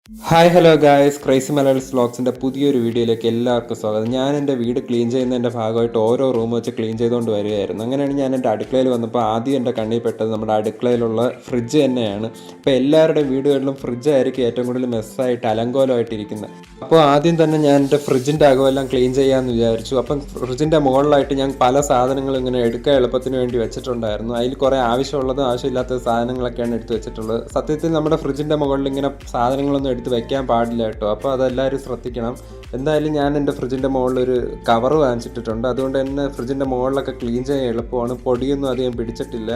Hi hello guys, crazy Malayalis വ്ളോഗ്സിൻ്റെ പുതിയൊരു വീഡിയോയിലേക്ക് എല്ലാവർക്കും സ്വാഗതം. ഞാൻ എൻ്റെ വീട് ക്ലീൻ ചെയ്യുന്നതിൻ്റെ ഭാഗമായിട്ട് ഓരോ റൂം വെച്ച് ക്ലീൻ ചെയ്തുകൊണ്ട് വരികയായിരുന്നു. അങ്ങനെയാണ് ഞാൻ എൻ്റെ അടുക്കളയിൽ വന്നപ്പോൾ ആദ്യം എൻ്റെ കണ്ണിൽ പെട്ടത് നമ്മുടെ അടുക്കളയിലുള്ള ഫ്രിഡ്ജ് തന്നെയാണ്. അപ്പോൾ എല്ലാവരുടെയും വീടുകളിലും ഫ്രിഡ്ജായിരിക്കും ഏറ്റവും കൂടുതൽ മെസ്സായിട്ട് അലങ്കോലമായിട്ടിരിക്കുന്നത്. അപ്പോൾ ആദ്യം തന്നെ ഞാൻ എൻ്റെ ഫ്രിഡ്ജിൻ്റെ അകമെല്ലാം ക്ലീൻ ചെയ്യാമെന്ന് വിചാരിച്ചു. അപ്പം ഫ്രിഡ്ജിൻ്റെ മുകളിലായിട്ട് ഞാൻ പല സാധനങ്ങളും ഇങ്ങനെ എടുക്കാൻ എളുപ്പത്തിന് വേണ്ടി വെച്ചിട്ടുണ്ടായിരുന്നു. അതിൽ കുറേ ആവശ്യമുള്ളതും ആവശ്യമില്ലാത്ത സാധനങ്ങളൊക്കെയാണ് എടുത്ത് വെച്ചിട്ടുള്ളത്. സത്യത്തിൽ നമ്മുടെ ഫ്രിഡ്ജിൻ്റെ മുകളിൽ ഇങ്ങനെ സാധനങ്ങളൊന്നും എടുത്ത് വെക്കാൻ പാടില്ല കേട്ടോ. അപ്പോൾ അതെല്ലാവരും ശ്രദ്ധിക്കണം. എന്തായാലും ഞാൻ എൻ്റെ ഫ്രിഡ്ജിൻ്റെ മുകളിലൊരു കവർ വാങ്ങിച്ചിട്ടിട്ടുണ്ട്. അതുകൊണ്ട് തന്നെ ഫ്രിഡ്ജിൻ്റെ മുകളിലൊക്കെ ക്ലീൻ ചെയ്യാൻ എളുപ്പമാണ്. പൊടിയൊന്നും അധികം പിടിച്ചിട്ടില്ല.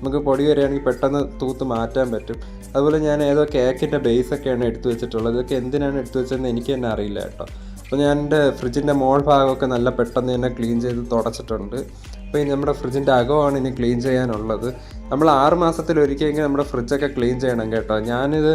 നമുക്ക് പൊടി വരികയാണെങ്കിൽ പെട്ടെന്ന് തൂത്ത് മാറ്റാൻ പറ്റും. അതുപോലെ ഞാൻ ഏതോ കേക്കിൻ്റെ ബേസൊക്കെയാണ് എടുത്തു വെച്ചിട്ടുള്ളത്. ഇതൊക്കെ എന്തിനാണ് എടുത്തു വെച്ചതെന്ന് എനിക്ക് തന്നെ അറിയില്ല കേട്ടോ. അപ്പോൾ ഞാൻ എൻ്റെ ഫ്രിഡ്ജിൻ്റെ മോൾ ഭാഗമൊക്കെ നല്ല പെട്ടെന്ന് തന്നെ ക്ലീൻ ചെയ്ത് തുടച്ചിട്ടുണ്ട്. അപ്പോൾ ഈ നമ്മുടെ ഫ്രിഡ്ജിൻ്റെ അകമാണ് ഇനി ക്ലീൻ ചെയ്യാനുള്ളത്. നമ്മൾ 6 മാസത്തിലൊരിക്കലെങ്കിലും നമ്മുടെ ഫ്രിഡ്ജൊക്കെ ക്ലീൻ ചെയ്യണം കേട്ടോ. ഞാനിത്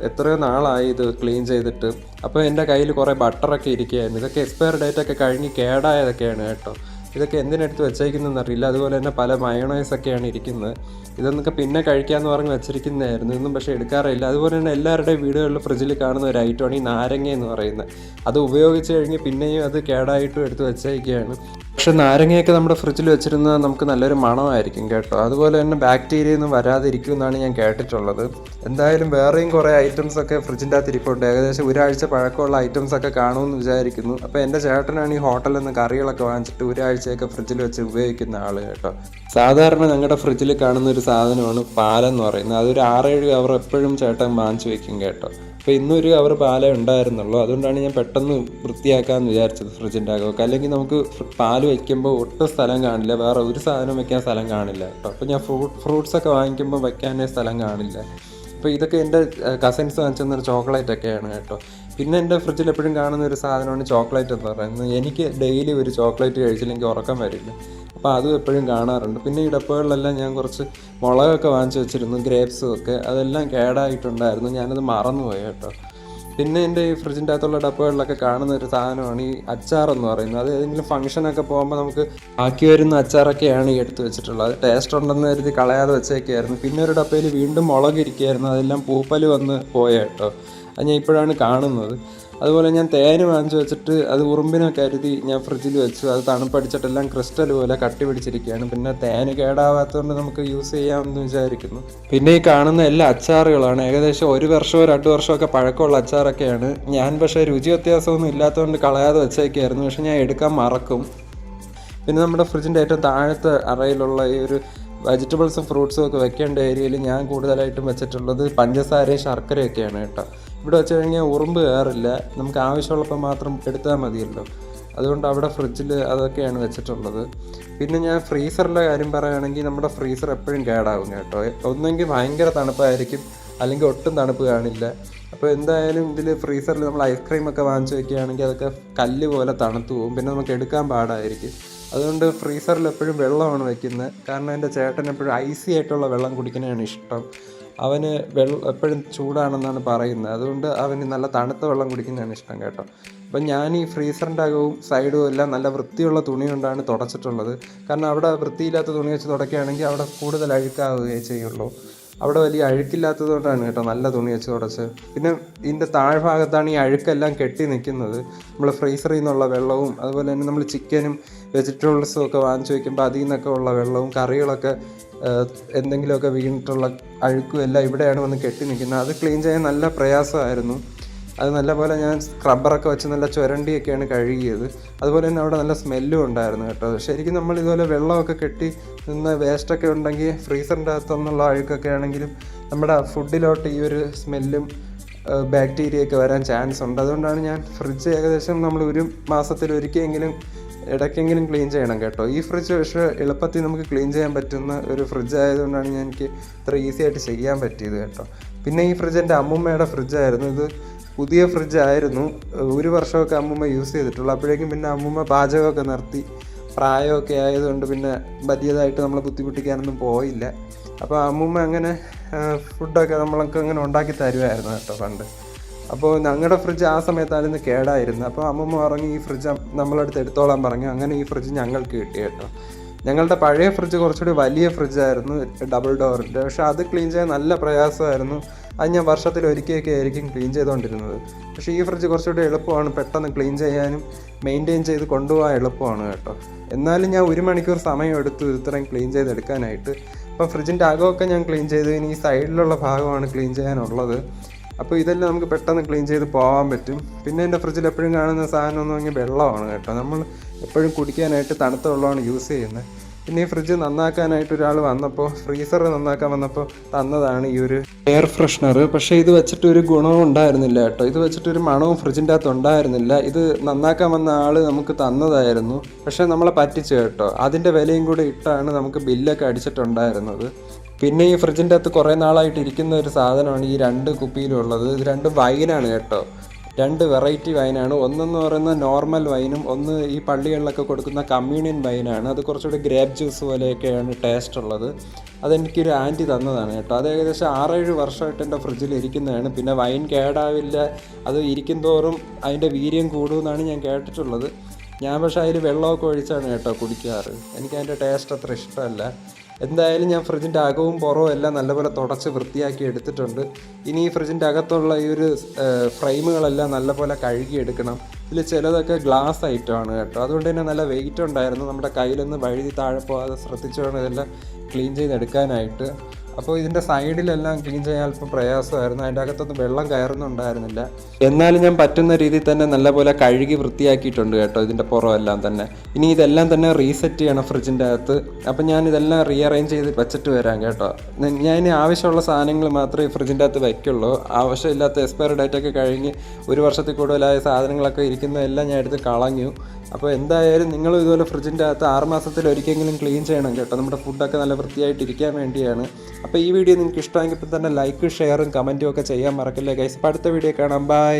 എത്രയോ നാളായി ഇത് ക്ലീൻ ചെയ്തിട്ട്. അപ്പോൾ എൻ്റെ കയ്യിൽ കുറേ ബട്ടറൊക്കെ ഇരിക്കുകയായിരുന്നു. ഇതൊക്കെ എക്സ്പയർ ഡേറ്റൊക്കെ കഴിഞ്ഞ് കേടായതൊക്കെയാണ് കേട്ടോ. ഇതൊക്കെ എന്തിനെടുത്ത് വെച്ചേക്കുന്നതെന്ന് അറിയില്ല. അതുപോലെ തന്നെ പല മയോണൈസൊക്കെയാണ് ഇരിക്കുന്നത്. ഇതൊന്നൊക്കെ പിന്നെ കഴിക്കാമെന്ന് പറഞ്ഞ് വെച്ചിരിക്കുന്നതായിരുന്നു. ഇതൊന്നും പക്ഷേ എടുക്കാറില്ല. അതുപോലെ തന്നെ എല്ലാവരുടെയും വീടുകളിൽ ഫ്രിഡ്ജിൽ കാണുന്ന ഒരു ഐറ്റമാണ് ഈ നാരങ്ങ എന്ന് പറയുന്നത്. അത് ഉപയോഗിച്ച് കഴിഞ്ഞ് പിന്നെയും അത് കേടായിട്ടും എടുത്ത് വെച്ചേക്കുകയാണ്. പക്ഷെ നാരങ്ങയൊക്കെ നമ്മുടെ ഫ്രിഡ്ജിൽ വെച്ചിരുന്നാൽ നമുക്ക് നല്ലൊരു മണമായിരിക്കും കേട്ടോ. അതുപോലെ തന്നെ ബാക്ടീരിയ ഒന്നും വരാതിരിക്കുമെന്നാണ് ഞാൻ കേട്ടിട്ടുള്ളത്. എന്തായാലും വേറെയും കുറേ ഐറ്റംസൊക്കെ ഫ്രിഡ്ജിൻ്റെ അകത്ത് ഇരിപ്പുണ്ട്. ഏകദേശം ഒരാഴ്ച പഴക്കമുള്ള ഐറ്റംസൊക്കെ കാണുമെന്ന് വിചാരിക്കുന്നു. അപ്പോൾ എൻ്റെ ചേട്ടനാണ് ഈ ഹോട്ടലിൽ നിന്ന് കറികളൊക്കെ വാങ്ങിച്ചിട്ട് ഒരാഴ്ചയൊക്കെ ഫ്രിഡ്ജിൽ വെച്ച് ഉപയോഗിക്കുന്ന ആൾ കേട്ടോ. സാധാരണ ഞങ്ങളുടെ ഫ്രിഡ്ജിൽ കാണുന്ന ഒരു സാധനമാണ് പാലെന്ന് പറയുന്നത്. അതൊരു 6-7 കവർ എപ്പോഴും ചേട്ടൻ വാങ്ങിച്ചു വെക്കും കേട്ടോ. അപ്പോൾ ഇന്നൊരു കവർ പാലേ ഉണ്ടായിരുന്നുള്ളൂ. അതുകൊണ്ടാണ് ഞാൻ പെട്ടെന്ന് വൃത്തിയാക്കാമെന്ന് വിചാരിച്ചത് ഫ്രിഡ്ജിൻ്റെ അകമൊക്കെ. അല്ലെങ്കിൽ നമുക്ക് പാല് വയ്ക്കുമ്പോൾ ഒട്ടും സ്ഥലം കാണില്ല, വേറെ ഒരു സാധനം വയ്ക്കാൻ സ്ഥലം കാണില്ല കേട്ടോ. അപ്പോൾ ഞാൻ ഫ്രൂട്ട്സൊക്കെ വാങ്ങിക്കുമ്പോൾ വയ്ക്കാനേ സ്ഥലം കാണില്ല. അപ്പോൾ ഇതൊക്കെ എൻ്റെ കസിൻസ് വാങ്ങിച്ചെന്നൊരു ചോക്ലേറ്റൊക്കെയാണ് കേട്ടോ. പിന്നെ എൻ്റെ ഫ്രിഡ്ജിൽ എപ്പോഴും കാണുന്ന ഒരു സാധനമാണ് ചോക്ലേറ്റ് എന്ന് പറയുന്നത്. എനിക്ക് ഡെയിലി ഒരു ചോക്ലേറ്റ് കഴിച്ചില്ലെങ്കിൽ ഉറക്കം വരില്ല. അപ്പോൾ അതും എപ്പോഴും കാണാറുണ്ട്. പിന്നെ ഈ ഡപ്പകളിലെല്ലാം ഞാൻ കുറച്ച് മുളകൊക്കെ വാങ്ങിച്ച് വെച്ചിരുന്നു, ഗ്രേപ്സും ഒക്കെ. അതെല്ലാം കേടായിട്ടുണ്ടായിരുന്നു, ഞാനത് മറന്നുപോയി കേട്ടോ. പിന്നെ എൻ്റെ ഈ ഫ്രിഡ്ജിൻ്റെ അകത്തുള്ള ഡപ്പകളിലൊക്കെ കാണുന്ന ഒരു സാധനമാണ് ഈ അച്ചാറെന്ന് പറയുന്നത്. അത് ഏതെങ്കിലും ഫംഗ്ഷനൊക്കെ പോകുമ്പോൾ നമുക്ക് ആക്കി വരുന്ന അച്ചാറൊക്കെയാണ് ഈ എടുത്ത് വെച്ചിട്ടുള്ളത്. അത് ടേസ്റ്റ് ഉണ്ടെന്ന് കരുതി കളയാതെ വെച്ചേക്കായിരുന്നു. പിന്നെ ഒരു ഡപ്പയിൽ വീണ്ടും മുളക് ഇരിക്കുകയായിരുന്നു. അതെല്ലാം പൂപ്പൽ വന്ന് പോയ കേട്ടോ. അത് ഞാൻ ഇപ്പോഴാണ് കാണുന്നത്. അതുപോലെ ഞാൻ തേന് വാങ്ങിച്ച് വെച്ചിട്ട് അത് ഉറുമ്പിനെ കരുതി ഞാൻ ഫ്രിഡ്ജിൽ വെച്ചു. അത് തണുപ്പടിച്ചിട്ടെല്ലാം ക്രിസ്റ്റൽ പോലെ കട്ടി പിടിച്ചിരിക്കുകയാണ്. പിന്നെ തേന് കേടാവാത്തതുകൊണ്ട് നമുക്ക് യൂസ് ചെയ്യാമെന്ന് വിചാരിക്കുന്നു. പിന്നെ ഈ കാണുന്ന എല്ലാ അച്ചാറുകളാണ്. ഏകദേശം 1 വർഷമോ 2 വർഷമൊക്കെ പഴക്കമുള്ള അച്ചാറൊക്കെയാണ്. ഞാൻ പക്ഷേ രുചി വ്യത്യാസമൊന്നും ഇല്ലാത്തതുകൊണ്ട് കളയാതെ വെച്ചേക്കായിരുന്നു. പക്ഷെ ഞാൻ എടുക്കാൻ മറക്കും. പിന്നെ നമ്മുടെ ഫ്രിഡ്ജിൻ്റെ ഏറ്റവും താഴത്തെ അറയിലുള്ള ഈ ഒരു വെജിറ്റബിൾസും ഫ്രൂട്ട്സും ഒക്കെ വെക്കേണ്ട ഏരിയയിൽ ഞാൻ കൂടുതലായിട്ടും വെച്ചിട്ടുള്ളത് പഞ്ചസാരയും ശർക്കരയൊക്കെയാണ് കേട്ടോ. ഇവിടെ വെച്ച് കഴിഞ്ഞാൽ ഉറുമ്പ് കയറില്ല, നമുക്ക് ആവശ്യമുള്ളപ്പോൾ മാത്രം എടുത്താൽ മതിയല്ലോ. അതുകൊണ്ട് അവിടെ ഫ്രിഡ്ജിൽ അതൊക്കെയാണ് വെച്ചിട്ടുള്ളത്. പിന്നെ ഞാൻ ഫ്രീസറിൻ്റെ കാര്യം പറയുകയാണെങ്കിൽ നമ്മുടെ ഫ്രീസർ എപ്പോഴും കേടാവും കേട്ടോ. ഒന്നെങ്കിൽ ഭയങ്കര തണുപ്പായിരിക്കും, അല്ലെങ്കിൽ ഒട്ടും തണുപ്പ് കാണില്ല. അപ്പോൾ എന്തായാലും ഇതിൽ ഫ്രീസറിൽ നമ്മൾ ഐസ്ക്രീമൊക്കെ വാങ്ങിച്ച് വയ്ക്കുകയാണെങ്കിൽ അതൊക്കെ കല്ല് പോലെ തണുത്തു പോകും. പിന്നെ നമുക്ക് എടുക്കാൻ പാടായിരിക്കും. അതുകൊണ്ട് ഫ്രീസറിൽ എപ്പോഴും വെള്ളമാണ് വയ്ക്കുന്നത്. കാരണം എൻ്റെ ചേട്ടൻ എപ്പോഴും ഐസി ആയിട്ടുള്ള വെള്ളം കുടിക്കുന്നതാണ് ഇഷ്ടം. അവന് എപ്പോഴും ചൂടാണെന്നാണ് പറയുന്നത്. അതുകൊണ്ട് അവന് നല്ല തണുത്ത വെള്ളം കുടിക്കുന്നതാണ് ഇഷ്ടം കേട്ടോ. അപ്പം ഞാൻ ഈ ഫ്രീസറിൻ്റെ അകവും സൈഡും എല്ലാം നല്ല വൃത്തിയുള്ള തുണി കൊണ്ടാണ് തുടച്ചിട്ടുള്ളത്. കാരണം അവിടെ വൃത്തിയില്ലാത്ത തുണി വെച്ച് തുടയ്ക്കുകയാണെങ്കിൽ അവിടെ കൂടുതൽ അഴുക്കാവുകയേ ചെയ്യുള്ളൂ. അവിടെ വലിയ അഴുക്കില്ലാത്തത് കൊണ്ടാണ് കേട്ടോ നല്ല തുണി വെച്ച് തുടച്ച്. പിന്നെ ഇതിൻ്റെ താഴ്ഭാഗത്താണ് ഈ അഴുക്കെല്ലാം കെട്ടി നിൽക്കുന്നത്. നമ്മൾ ഫ്രീസറിൽ നിന്നുള്ള വെള്ളവും അതുപോലെ തന്നെ നമ്മൾ ചിക്കനും വെജിറ്റബിൾസും ഒക്കെ വാങ്ങിച്ച് വയ്ക്കുമ്പോൾ അതിൽ നിന്നൊക്കെ ഉള്ള വെള്ളവും കറികളൊക്കെ എന്തെങ്കിലുമൊക്കെ വീണിട്ടുള്ള അഴുക്കും എല്ലാം ഇവിടെയാണ് വന്ന് കെട്ടി നിൽക്കുന്നത്. അത് ക്ലീൻ ചെയ്യാൻ നല്ല പ്രയാസമായിരുന്നു. അത് നല്ലപോലെ ഞാൻ സ്ക്രബ്ബറൊക്കെ വെച്ച് നല്ല ചുരണ്ടിയൊക്കെയാണ് കഴുകിയത്. അതുപോലെ തന്നെ അവിടെ നല്ല സ്മെല്ലും ഉണ്ടായിരുന്നു കേട്ടോ. ശരിക്കും നമ്മൾ ഇതുപോലെ വെള്ളമൊക്കെ കെട്ടി നിന്ന് വേസ്റ്റൊക്കെ ഉണ്ടെങ്കിൽ ഫ്രീസറിൻ്റെ അകത്തുനിന്നുള്ള അഴുക്കൊക്കെ ആണെങ്കിലും നമ്മുടെ ഫുഡിലോട്ട് ഈ ഒരു സ്മെല്ലും ബാക്ടീരിയയൊക്കെ വരാൻ ചാൻസ് ഉണ്ട്. അതുകൊണ്ടാണ് ഞാൻ ഫ്രിഡ്ജ് ഏകദേശം നമ്മൾ 1 മാസത്തിലൊരിക്കലെങ്കിലും ഇടയ്ക്കെങ്കിലും ക്ലീൻ ചെയ്യണം കേട്ടോ. ഈ ഫ്രിഡ്ജ് പക്ഷേ എളുപ്പത്തിൽ നമുക്ക് ക്ലീൻ ചെയ്യാൻ പറ്റുന്ന ഒരു ഫ്രിഡ്ജ് ആയതുകൊണ്ടാണ് എനിക്ക് ഇത്ര ഈസി ആയിട്ട് ചെയ്യാൻ പറ്റിയത് കേട്ടോ. പിന്നെ ഈ ഫ്രിഡ്ജ് എൻ്റെ അമ്മൂമ്മയുടെ ഫ്രിഡ്ജായിരുന്നു. ഇത് പുതിയ ഫ്രിഡ്ജായിരുന്നു. 1 വർഷമൊക്കെ അമ്മൂമ്മ യൂസ് ചെയ്തിട്ടുള്ളൂ. അപ്പോഴേക്കും പിന്നെ അമ്മൂമ്മ പാചകമൊക്കെ നിർത്തി. പ്രായമൊക്കെ ആയതുകൊണ്ട് പിന്നെ വലിയതായിട്ട് നമ്മളെ ബുദ്ധിമുട്ടിക്കാനൊന്നും പോയില്ല. അപ്പോൾ അമ്മൂമ്മ അങ്ങനെ ഫുഡൊക്കെ നമ്മൾക്ക് അങ്ങനെ ഉണ്ടാക്കി തരുമായിരുന്നു കേട്ടോ പണ്ട്. അപ്പോൾ ഞങ്ങളുടെ ഫ്രിഡ്ജ് ആ സമയത്തായിരുന്നു കേടായിരുന്നു. അപ്പോൾ അമ്മമ്മ പറഞ്ഞു ഈ ഫ്രിഡ്ജ് നമ്മളടുത്ത് എടുത്തോളാൻ പറഞ്ഞു. അങ്ങനെ ഈ ഫ്രിഡ്ജ് ഞങ്ങൾക്ക് കിട്ടി കേട്ടോ. ഞങ്ങളുടെ പഴയ ഫ്രിഡ്ജ് കുറച്ചുകൂടി വലിയ ഫ്രിഡ്ജായിരുന്നു, ഡബിൾ ഡോറിൻ്റെ. പക്ഷേ അത് ക്ലീൻ ചെയ്യാൻ നല്ല പ്രയാസമായിരുന്നു. അത് ഞാൻ വർഷത്തിൽ ഒരിക്കലൊക്കെ ആയിരിക്കും ക്ലീൻ ചെയ്തുകൊണ്ടിരുന്നത്. പക്ഷേ ഈ ഫ്രിഡ്ജ് കുറച്ചുകൂടി എളുപ്പമാണ്, പെട്ടെന്ന് ക്ലീൻ ചെയ്യാനും മെയിൻറ്റെയിൻ ചെയ്ത് കൊണ്ടുപോകാൻ എളുപ്പമാണ് കേട്ടോ. എന്നാലും ഞാൻ 1 മണിക്കൂർ സമയം എടുത്തു ഇത്രയും ക്ലീൻ ചെയ്തെടുക്കാനായിട്ട്. അപ്പം ഫ്രിഡ്ജിൻ്റെ അകമൊക്കെ ഞാൻ ക്ലീൻ ചെയ്തു. ഇനി ഈ സൈഡിലുള്ള ഭാഗമാണ് ക്ലീൻ ചെയ്യാനുള്ളത്. അപ്പോൾ ഇതെല്ലാം നമുക്ക് പെട്ടെന്ന് ക്ലീൻ ചെയ്ത് പോകാൻ പറ്റും. പിന്നെ എൻ്റെ ഫ്രിഡ്ജിൽ എപ്പോഴും കാണുന്ന സാധനം എന്ന് പറഞ്ഞാൽ വെള്ളമാണ് കേട്ടോ. നമ്മൾ എപ്പോഴും കുടിക്കാനായിട്ട് തണുത്ത വെള്ളമാണ് യൂസ് ചെയ്യുന്നത്. പിന്നെ ഈ ഫ്രിഡ്ജ് നന്നാക്കാനായിട്ട് ഒരാൾ വന്നപ്പോൾ, ഫ്രീസർ നന്നാക്കാൻ വന്നപ്പോൾ തന്നതാണ് ഈ ഒരു എയർ ഫ്രഷ്നർ. പക്ഷേ ഇത് വെച്ചിട്ട് ഒരു ഗുണവും ഉണ്ടായിരുന്നില്ല കേട്ടോ. ഇത് വെച്ചിട്ടൊരു മണവും ഫ്രിഡ്ജിൻ്റെ അകത്ത് ഉണ്ടായിരുന്നില്ല. ഇത് നന്നാക്കാൻ വന്ന ആൾ നമുക്ക് തന്നതായിരുന്നു, പക്ഷേ നമ്മളെ പറ്റിച്ച് കേട്ടോ. അതിൻ്റെ വിലയും കൂടെ ഇട്ടാണ് നമുക്ക് ബില്ലൊക്കെ അടിച്ചിട്ടുണ്ടായിരുന്നത്. പിന്നെ ഈ ഫ്രിഡ്ജിൻ്റെ അകത്ത് കുറേ നാളായിട്ട് ഇരിക്കുന്ന ഒരു സാധനമാണ് ഈ 2 കുപ്പിയിലുള്ളത്. ഇത് 2 വൈനാണ് കേട്ടോ. 2 വെറൈറ്റി വൈനാണ്. ഒന്നെന്ന് പറയുന്നത് നോർമൽ വൈനും, ഒന്ന് ഈ പള്ളികളിലൊക്കെ കൊടുക്കുന്ന കമ്മ്യൂണിയൻ വൈനാണ്. അത് കുറച്ചുകൂടി ഗ്രേപ്പ് ജ്യൂസ് പോലെയൊക്കെയാണ് ടേസ്റ്റ് ഉള്ളത്. അതെനിക്കൊരു ആൻറ്റി തന്നതാണ് കേട്ടോ. അത് ഏകദേശം 6-7 വർഷമായിട്ട് എൻ്റെ ഫ്രിഡ്ജിൽ ഇരിക്കുന്നതാണ്. പിന്നെ വൈൻ കേടാവില്ല, അത് ഇരിക്കും തോറും അതിൻ്റെ വീര്യം കൂടുമെന്നാണ് ഞാൻ കേട്ടിട്ടുള്ളത്. ഞാൻ പക്ഷേ അതിൽ വെള്ളമൊക്കെ ഒഴിച്ചാണ് കേട്ടോ കുടിക്കാറ്. എനിക്ക് അതിൻ്റെ ടേസ്റ്റ് അത്ര ഇഷ്ടമല്ല. എന്തായാലും ഞാൻ ഫ്രിഡ്ജിൻ്റെ അകവും പുറവും എല്ലാം നല്ലപോലെ തുടച്ച് വൃത്തിയാക്കി എടുത്തിട്ടുണ്ട്. ഇനി ഈ ഫ്രിഡ്ജിൻ്റെ അകത്തുള്ള ഈ ഒരു ഫ്രെയിമുകളെല്ലാം നല്ലപോലെ കഴുകിയെടുക്കണം. ഇതിൽ ചിലതൊക്കെ ഗ്ലാസ് ഐറ്റമാണ് കേട്ടോ. അതുകൊണ്ട് തന്നെ നല്ല വെയിറ്റ് ഉണ്ടായിരുന്നു. നമ്മുടെ കയ്യിലൊന്ന് വഴുതി താഴെ പോകാതെ ശ്രദ്ധിച്ചു വേണം ഇതെല്ലാം ക്ലീൻ ചെയ്തെടുക്കാനായിട്ട്. അപ്പോൾ ഇതിൻ്റെ സൈഡിലെല്ലാം ക്ലീൻ ചെയ്യാൻ അല്പം പ്രയാസമായിരുന്നു. അതിൻ്റെ അകത്തൊന്നും വെള്ളം കയറുന്നുണ്ടായിരുന്നില്ല. എന്നാലും ഞാൻ പറ്റുന്ന രീതിയിൽ തന്നെ നല്ലപോലെ കഴുകി വൃത്തിയാക്കിയിട്ടുണ്ട് കേട്ടോ ഇതിൻ്റെ പുറമെല്ലാം തന്നെ. ഇനി ഇതെല്ലാം തന്നെ റീസെറ്റ് ചെയ്യണം ഫ്രിഡ്ജിൻ്റെ അകത്ത്. അപ്പം ഞാൻ ഇതെല്ലാം റീഅറേഞ്ച് ചെയ്ത് വെച്ചിട്ട് വരാം കേട്ടോ. ഞാൻ ഇനി ആവശ്യമുള്ള സാധനങ്ങൾ മാത്രമേ ഫ്രിഡ്ജിൻ്റെ അകത്ത് വയ്ക്കുള്ളൂ. ആവശ്യമില്ലാത്ത എക്സ്പയറി ഡേറ്റൊക്കെ കഴിഞ്ഞ് 1 വർഷത്തിൽ കൂടുതലായ സാധനങ്ങളൊക്കെ ഇരിക്കുന്നതെല്ലാം ഞാൻ എടുത്ത് കളഞ്ഞു. അപ്പോൾ എന്തായാലും നിങ്ങളും ഇതുപോലെ ഫ്രിഡ്ജിൻ്റെ അകത്ത് 6 മാസത്തിൽ ഒരിക്കലെങ്കിലും ക്ലീൻ ചെയ്യണം കേട്ടോ. നമ്മുടെ ഫുഡൊക്കെ നല്ല വൃത്തിയായിട്ടിരിക്കാൻ വേണ്ടിയാണ്. അപ്പോൾ ഈ വീഡിയോ നിങ്ങൾക്ക് ഇഷ്ടമെങ്കിൽ തന്നെ ലൈക്കും ഷെയറും കമൻറ്റും ഒക്കെ ചെയ്യാൻ മറക്കില്ല ഗൈസ്. അപ്പോൾ അടുത്ത വീഡിയോ കാണാം. ബൈ.